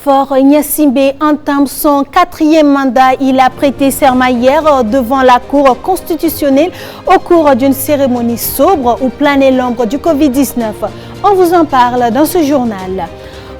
Faure Gnassingbé entame son 4e mandat. Il a prêté serment hier devant la Cour constitutionnelle au cours d'une cérémonie sobre où planait l'ombre du Covid-19. On vous en parle dans ce journal.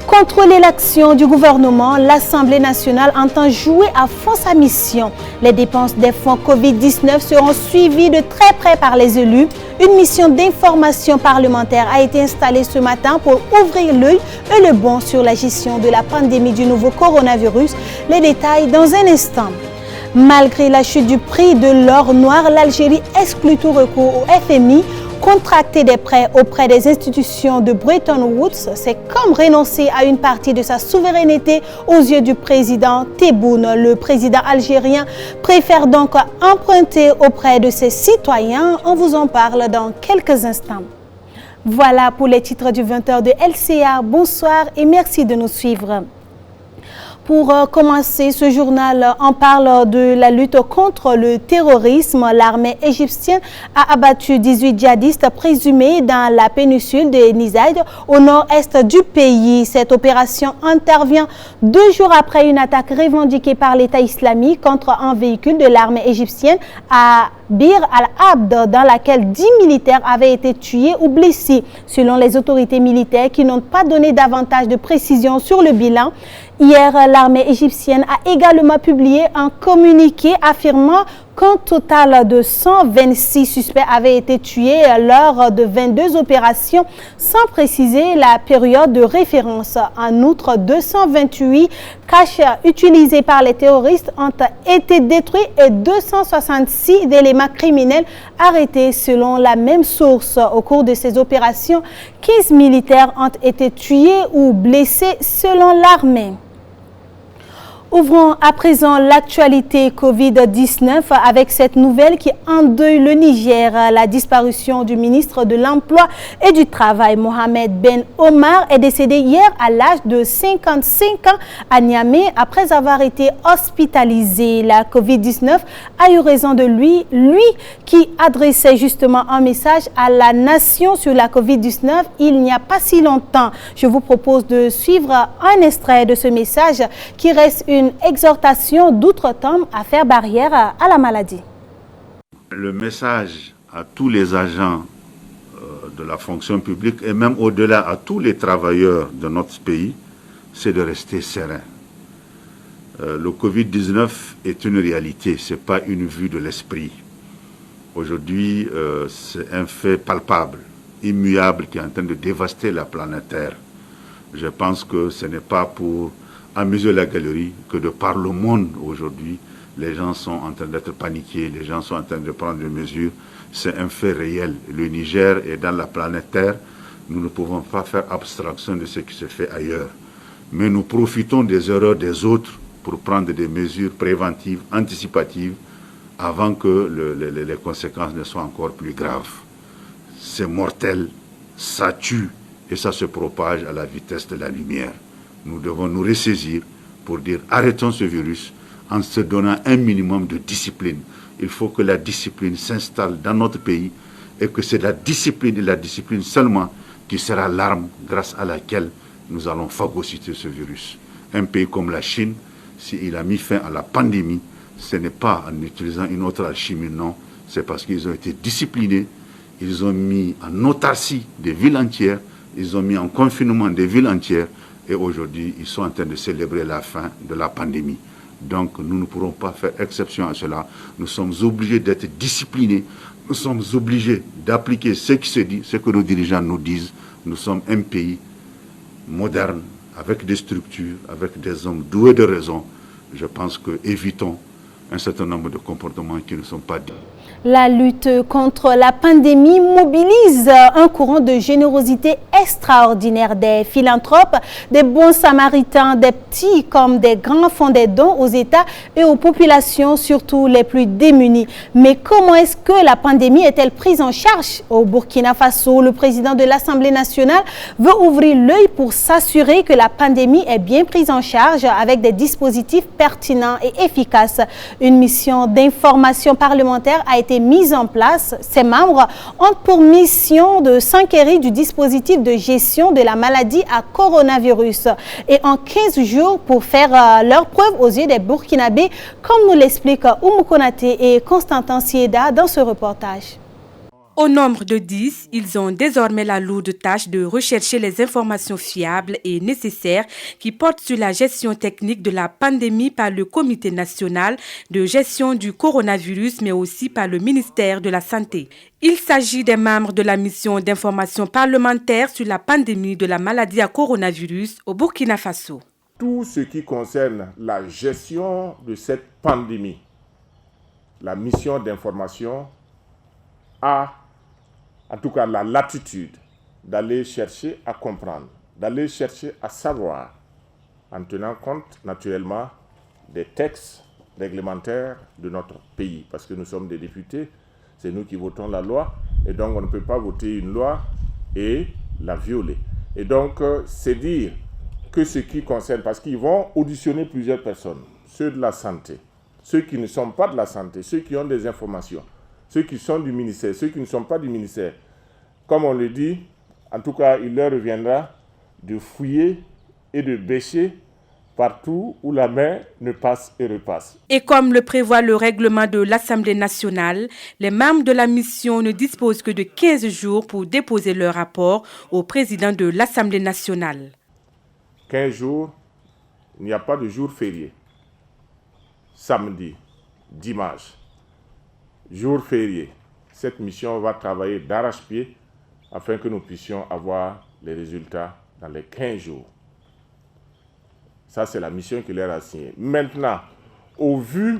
Contrôler l'action du gouvernement, l'Assemblée nationale entend jouer à fond sa mission. Les dépenses des fonds Covid-19 seront suivies de très près par les élus. Une mission d'information parlementaire a été installée ce matin pour ouvrir l'œil et le bon sur la gestion de la pandémie du nouveau coronavirus. Les détails dans un instant. Malgré la chute du prix de l'or noir, l'Algérie exclut tout recours au FMI. Contracter des prêts auprès des institutions de Bretton Woods, c'est comme renoncer à une partie de sa souveraineté aux yeux du président Tebboune. Le président algérien préfère donc emprunter auprès de ses citoyens. On vous en parle dans quelques instants. Voilà pour les titres du 20h de LCA. Bonsoir et merci de nous suivre. Pour commencer ce journal, on parle de la lutte contre le terrorisme. L'armée égyptienne a abattu 18 djihadistes présumés dans la péninsule de Nizaïd, au nord-est du pays. Cette opération intervient 2 jours après une attaque revendiquée par l'État islamique contre un véhicule de l'armée égyptienne à Bir al-Abd, dans laquelle 10 militaires avaient été tués ou blessés. Selon les autorités militaires qui n'ont pas donné davantage de précisions sur le bilan, hier, l'armée égyptienne a également publié un communiqué affirmant qu'un total de 126 suspects avaient été tués lors de 22 opérations, sans préciser la période de référence. En outre, 228 caches utilisés par les terroristes ont été détruits et 266 éléments criminels arrêtés selon la même source. Au cours de ces opérations, 15 militaires ont été tués ou blessés selon l'armée. Ouvrons à présent l'actualité Covid-19 avec cette nouvelle qui endeuille le Niger. La disparition du ministre de l'Emploi et du Travail, Mohamed Ben Omar, est décédé hier à l'âge de 55 ans à Niamey après avoir été hospitalisé. La Covid-19 a eu raison de lui qui adressait justement un message à la nation sur la Covid-19 il n'y a pas si longtemps. Je vous propose de suivre un extrait de ce message qui reste une exhortation d'outre-tombe à faire barrière à la maladie. Le message à tous les agents de la fonction publique et même au-delà à tous les travailleurs de notre pays, c'est de rester serein. Le Covid-19 est une réalité, ce n'est pas une vue de l'esprit. Aujourd'hui, c'est un fait palpable, immuable qui est en train de dévaster la planète Terre. Je pense que ce n'est pas pour amuser la galerie que de par le monde aujourd'hui, les gens sont en train d'être paniqués, les gens sont en train de prendre des mesures. C'est un fait réel. Le Niger est dans la planète Terre. Nous ne pouvons pas faire abstraction de ce qui se fait ailleurs. Mais nous profitons des erreurs des autres pour prendre des mesures préventives, anticipatives, avant que les conséquences ne soient encore plus graves. C'est mortel, ça tue et ça se propage à la vitesse de la lumière. Nous devons nous ressaisir pour dire arrêtons ce virus en se donnant un minimum de discipline. Il faut que la discipline s'installe dans notre pays et que c'est la discipline et la discipline seulement qui sera l'arme grâce à laquelle nous allons phagocyter ce virus. Un pays comme la Chine, s'il a mis fin à la pandémie, ce n'est pas en utilisant une autre alchimie, non. C'est parce qu'ils ont été disciplinés, ils ont mis en autarcie des villes entières, ils ont mis en confinement des villes entières. Et aujourd'hui, ils sont en train de célébrer la fin de la pandémie. Donc, nous ne pourrons pas faire exception à cela. Nous sommes obligés d'être disciplinés. Nous sommes obligés d'appliquer ce qui se dit, ce que nos dirigeants nous disent. Nous sommes un pays moderne, avec des structures, avec des hommes doués de raison. Je pense que évitons un certain nombre de comportements qui ne sont pas dits. La lutte contre la pandémie mobilise un courant de générosité extraordinaire. Des philanthropes, des bons samaritains, des petits comme des grands font des dons aux États et aux populations, surtout les plus démunies. Mais comment est-ce que la pandémie est-elle prise en charge? Au Burkina Faso, le président de l'Assemblée nationale veut ouvrir l'œil pour s'assurer que la pandémie est bien prise en charge avec des dispositifs pertinents et efficaces. Une mission d'information parlementaire a été mise en place. Ses membres ont pour mission de s'enquérir du dispositif de gestion de la maladie à coronavirus et en 15 jours pour faire leur preuve aux yeux des Burkinabés, comme nous l'expliquent Oumou Konaté et Constantin Sieda dans ce reportage. Au nombre de 10, ils ont désormais la lourde tâche de rechercher les informations fiables et nécessaires qui portent sur la gestion technique de la pandémie par le Comité national de gestion du coronavirus, mais aussi par le ministère de la Santé. Il s'agit des membres de la mission d'information parlementaire sur la pandémie de la maladie à coronavirus au Burkina Faso. Tout ce qui concerne la gestion de cette pandémie, la mission d'information a en tout cas la latitude d'aller chercher à comprendre, d'aller chercher à savoir, en tenant compte naturellement des textes réglementaires de notre pays, parce que nous sommes des députés, c'est nous qui votons la loi, et donc on ne peut pas voter une loi et la violer. Et donc c'est dire que ce qui concerne, parce qu'ils vont auditionner plusieurs personnes, ceux de la santé, ceux qui ne sont pas de la santé, ceux qui ont des informations, ceux qui sont du ministère, ceux qui ne sont pas du ministère. Comme on le dit, en tout cas, il leur reviendra de fouiller et de bêcher partout où la main ne passe et repasse. Et comme le prévoit le règlement de l'Assemblée nationale, les membres de la mission ne disposent que de 15 jours pour déposer leur rapport au président de l'Assemblée nationale. 15 jours, il n'y a pas de jour férié. Samedi, dimanche, jour férié. Cette mission va travailler d'arrache-pied afin que nous puissions avoir les résultats dans les 15 jours. Ça, c'est la mission qui leur a assignée. Maintenant, au vu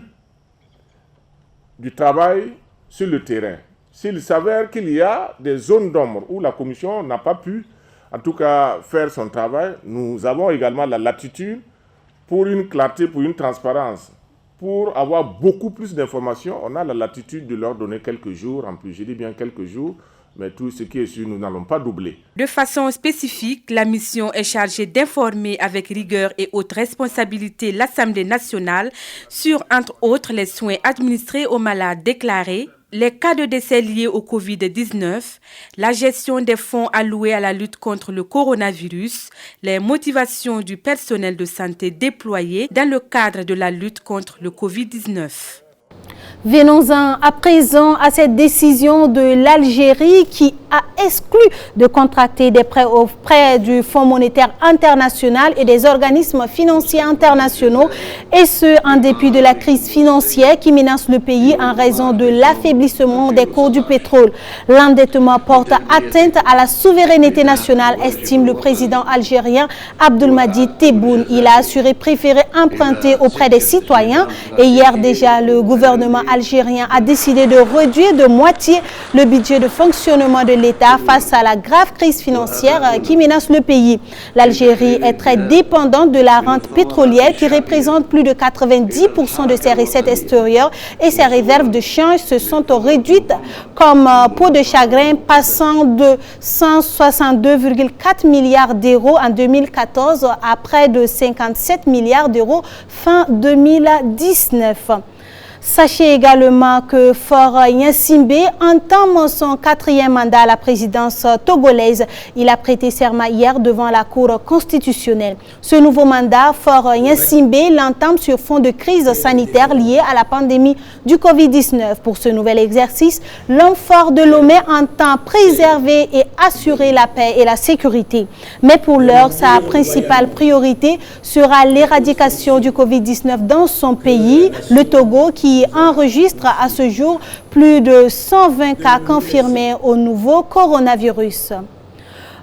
du travail sur le terrain, s'il s'avère qu'il y a des zones d'ombre où la commission n'a pas pu, en tout cas, faire son travail, nous avons également la latitude pour une clarté, pour une transparence. Pour avoir beaucoup plus d'informations, on a la latitude de leur donner quelques jours en plus. Je dis bien quelques jours, mais tout ce qui est sûr, nous n'allons pas doubler. De façon spécifique, la mission est chargée d'informer avec rigueur et haute responsabilité l'Assemblée nationale sur, entre autres, les soins administrés aux malades déclarés, les cas de décès liés au Covid-19, la gestion des fonds alloués à la lutte contre le coronavirus, les motivations du personnel de santé déployé dans le cadre de la lutte contre le Covid-19. Venons-en à présent à cette décision de l'Algérie qui a exclu de contracter des prêts auprès du Fonds monétaire international et des organismes financiers internationaux, et ce en dépit de la crise financière qui menace le pays en raison de l'affaiblissement des cours du pétrole. L'endettement porte atteinte à la souveraineté nationale, estime le président algérien Abdelmadjid Tebboune. Il a assuré préférer emprunter auprès des citoyens et hier déjà le gouvernement algérien a décidé de réduire de moitié le budget de fonctionnement de l'État face à la grave crise financière qui menace le pays. L'Algérie est très dépendante de la rente pétrolière qui représente plus de 90% de ses recettes extérieures et ses réserves de change se sont réduites comme peau de chagrin, passant de 162,4 milliards d'euros en 2014 à près de 57 milliards d'euros fin 2019. Sachez également que Faure Gnassingbé entame son 4e mandat à la présidence togolaise. Il a prêté serment hier devant la Cour constitutionnelle. Ce nouveau mandat, Faure Gnassingbé l'entame sur fond de crise sanitaire liée à la pandémie du Covid-19. Pour ce nouvel exercice, l'homme fort de Lomé entend préserver et assurer la paix et la sécurité. Mais pour l'heure, sa principale priorité sera l'éradication du Covid-19 dans son pays, le Togo, qui enregistre à ce jour plus de 120 cas confirmés au nouveau coronavirus.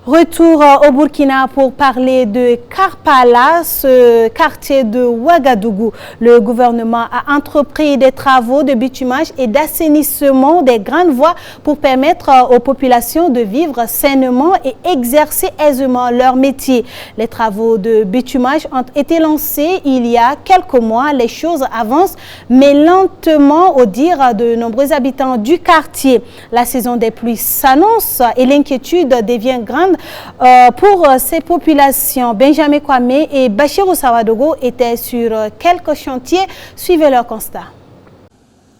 Retour au Burkina pour parler de Karpala, ce quartier de Ouagadougou. Le gouvernement a entrepris des travaux de bitumage et d'assainissement des grandes voies pour permettre aux populations de vivre sainement et exercer aisément leur métier. Les travaux de bitumage ont été lancés il y a quelques mois. Les choses avancent, mais lentement au dire de nombreux habitants du quartier. La saison des pluies s'annonce et l'inquiétude devient grande pour ces populations. Benjamin Kwame et Bachirou Sawadogo étaient sur quelques chantiers. Suivez leur constat.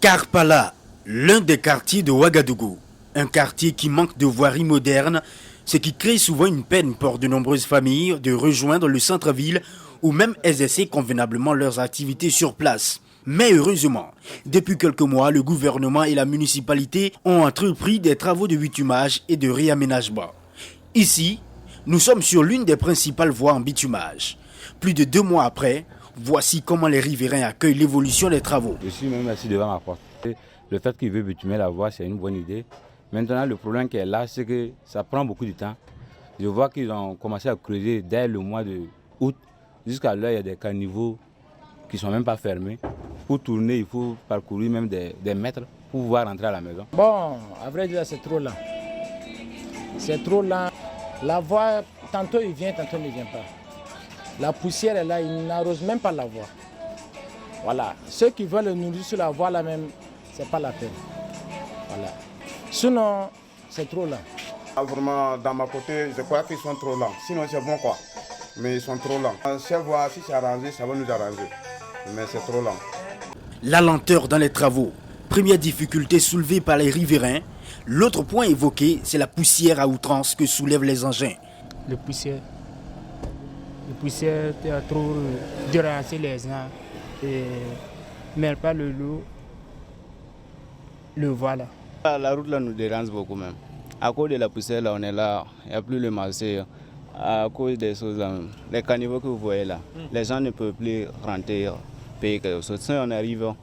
Karpala, l'un des quartiers de Ouagadougou. Un quartier qui manque de voiries modernes, ce qui crée souvent une peine pour de nombreuses familles de rejoindre le centre-ville ou même exercer convenablement leurs activités sur place. Mais heureusement, depuis quelques mois, le gouvernement et la municipalité ont entrepris des travaux de bitumage et de réaménagement. Ici, nous sommes sur l'une des principales voies en bitumage. Plus de 2 mois après, voici comment les riverains accueillent l'évolution des travaux. Je suis même assis devant ma porte. Le fait qu'il veut bitumer la voie, c'est une bonne idée. Maintenant, le problème qui est là, c'est que ça prend beaucoup de temps. Je vois qu'ils ont commencé à creuser dès le mois d'août. Jusqu'à là, il y a des caniveaux qui ne sont même pas fermés. Pour tourner, il faut parcourir même des mètres pour pouvoir rentrer à la maison. Bon, à vrai dire, c'est trop lent. C'est trop lent. La voie, tantôt il vient, tantôt il ne vient pas. La poussière est là, il n'arrose même pas la voie. Voilà. Ceux qui veulent le nourrir sur la voie là même, ce n'est pas la peine. Voilà. Sinon, c'est trop lent. Vraiment, dans ma côté, je crois qu'ils sont trop lents. Sinon, c'est bon quoi. Mais ils sont trop lents. Si c'est arrangé, ça va nous arranger. Mais c'est trop lent. La lenteur dans les travaux. Première difficulté soulevée par les riverains. L'autre point évoqué, c'est la poussière à outrance que soulèvent les engins. Le poussière a trop dérangé les gens. Et même pas le loup. Le voilà. La route là nous dérange beaucoup même. À cause de la poussière là, on est là, il n'y a plus le marché. À cause des choses là, les caniveaux que vous voyez là, les gens ne peuvent plus rentrer, payer quelque chose. Si on arrive,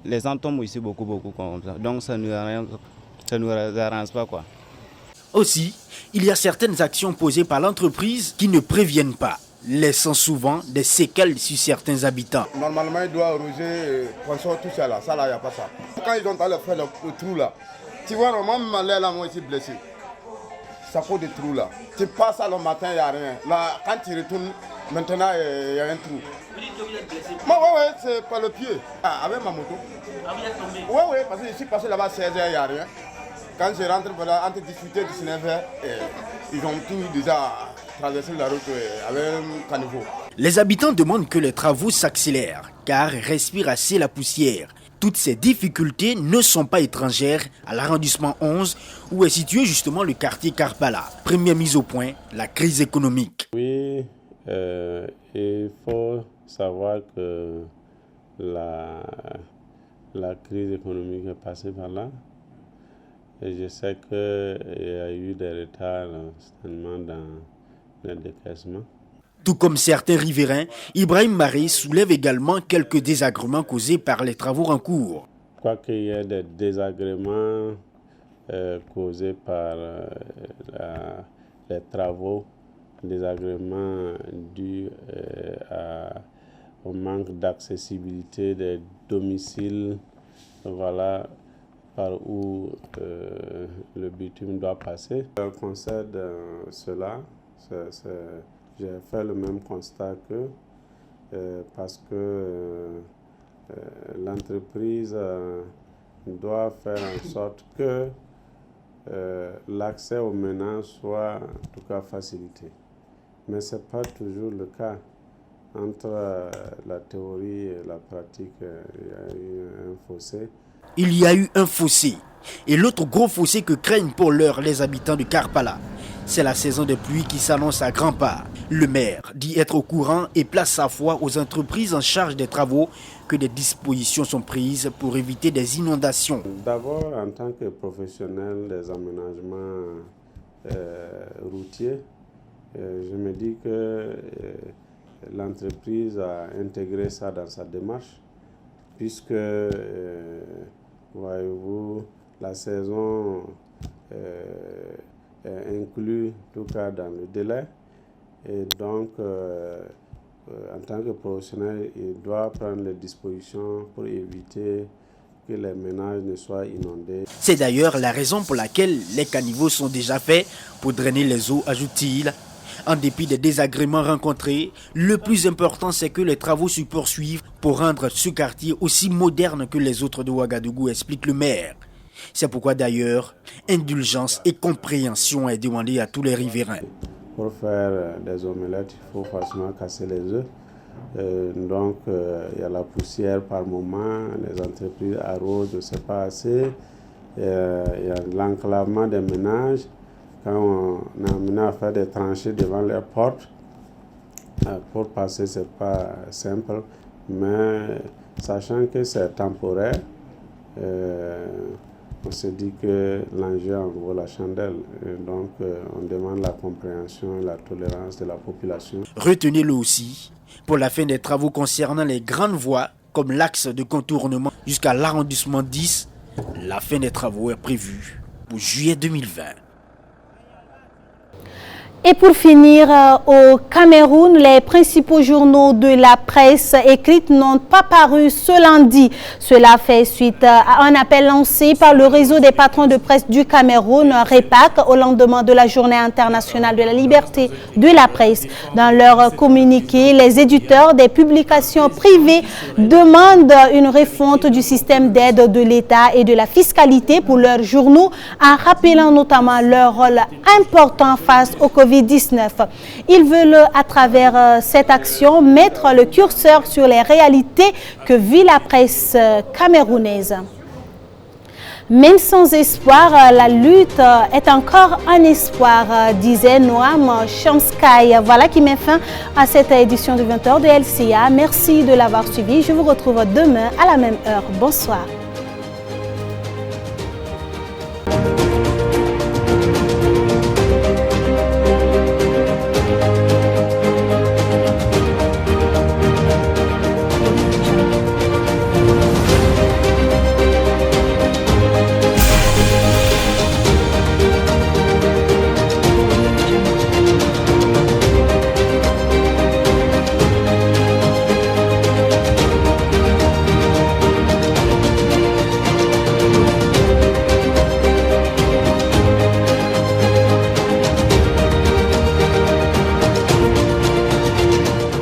les gens tombent ici beaucoup comme ça. Donc ça nous arrange pas quoi. Aussi, il y a certaines actions posées par l'entreprise qui ne préviennent pas, laissant souvent des séquelles sur certains habitants. Normalement, il doit arroser, consort, tout ça là. Ça là, il n'y a pas ça. Quand ils ont allé faire le trou là, tu vois, normalement, là, moi, je suis blessé. Ça fait des trous là. Tu passes le matin, il n'y a rien. Là, quand tu retournes, maintenant, il y a un trou. Moi, ouais, c'est pas le pied. Ah, avec ma moto. Ah, vous êtes tombé? Ouais, parce que je suis passé là-bas à 16h, il n'y a rien. Quand je rentre, voilà, entre 18h et 19h, ils ont tout déjà traversé la route avec un caniveau. Les habitants demandent que les travaux s'accélèrent, car respirent assez la poussière. Toutes ces difficultés ne sont pas étrangères à l'arrondissement 11, où est situé justement le quartier Karpala. Première mise au point, la crise économique. Oui, il faut savoir que la crise économique est passée par là. Et je sais qu'il y a eu des retards certainement dans le décaissement. Tout comme certains riverains, Ibrahim Maré soulève également quelques désagréments causés par les travaux en cours. Quoi qu'il y ait des désagréments causés par les travaux, désagréments dus au manque d'accessibilité des domiciles, voilà, par où le bitume doit passer. Concerne cela, j'ai fait le même constat que parce que l'entreprise doit faire en sorte que l'accès aux ménages soit en tout cas facilité. Mais ce n'est pas toujours le cas. Entre la théorie et la pratique, il y a eu un fossé. Il y a eu un fossé. Et l'autre gros fossé que craignent pour l'heure les habitants de Karpala, c'est la saison des pluies qui s'annonce à grands pas. Le maire dit être au courant et place sa foi aux entreprises en charge des travaux que des dispositions sont prises pour éviter des inondations. D'abord, en tant que professionnel des aménagements routiers, je me dis que l'entreprise a intégré ça dans sa démarche, puisque, voyez-vous, la saison est inclue, en tout cas dans le délai, et donc, en tant que professionnel, il doit prendre les dispositions pour éviter que les ménages ne soient inondés. C'est d'ailleurs la raison pour laquelle les caniveaux sont déjà faits pour drainer les eaux, ajoute-t-il. En dépit des désagréments rencontrés, le plus important c'est que les travaux se poursuivent pour rendre ce quartier aussi moderne que les autres de Ouagadougou, explique le maire. C'est pourquoi d'ailleurs, indulgence et compréhension est demandée à tous les riverains. Pour faire des omelettes, il faut forcément casser les œufs. Donc, il y a la poussière par moment, les entreprises arrosent, je ne sais pas assez. Il y a l'enclavement des ménages. Quand on a amené à faire des tranchées devant les portes, pour passer, ce n'est pas simple. Mais sachant que c'est temporaire, on se dit que l'enjeu en vaut la chandelle. Donc, on demande la compréhension et la tolérance de la population. Retenez-le aussi pour la fin des travaux concernant les grandes voies comme l'axe de contournement jusqu'à l'arrondissement 10. La fin des travaux est prévue pour juillet 2020. Et pour finir, au Cameroun, les principaux journaux de la presse écrite n'ont pas paru ce lundi. Cela fait suite à un appel lancé par le réseau des patrons de presse du Cameroun, REPAC, au lendemain de la Journée internationale de la liberté de la presse. Dans leur communiqué, les éditeurs des publications privées demandent une refonte du système d'aide de l'État et de la fiscalité pour leurs journaux, en rappelant notamment leur rôle important face au Covid-19. Ils veulent, à travers cette action, mettre le curseur sur les réalités que vit la presse camerounaise. Même sans espoir, la lutte est encore un espoir, disait Noam Chomsky. Voilà qui met fin à cette édition de 20h de LCA. Merci de l'avoir suivi. Je vous retrouve demain à la même heure. Bonsoir.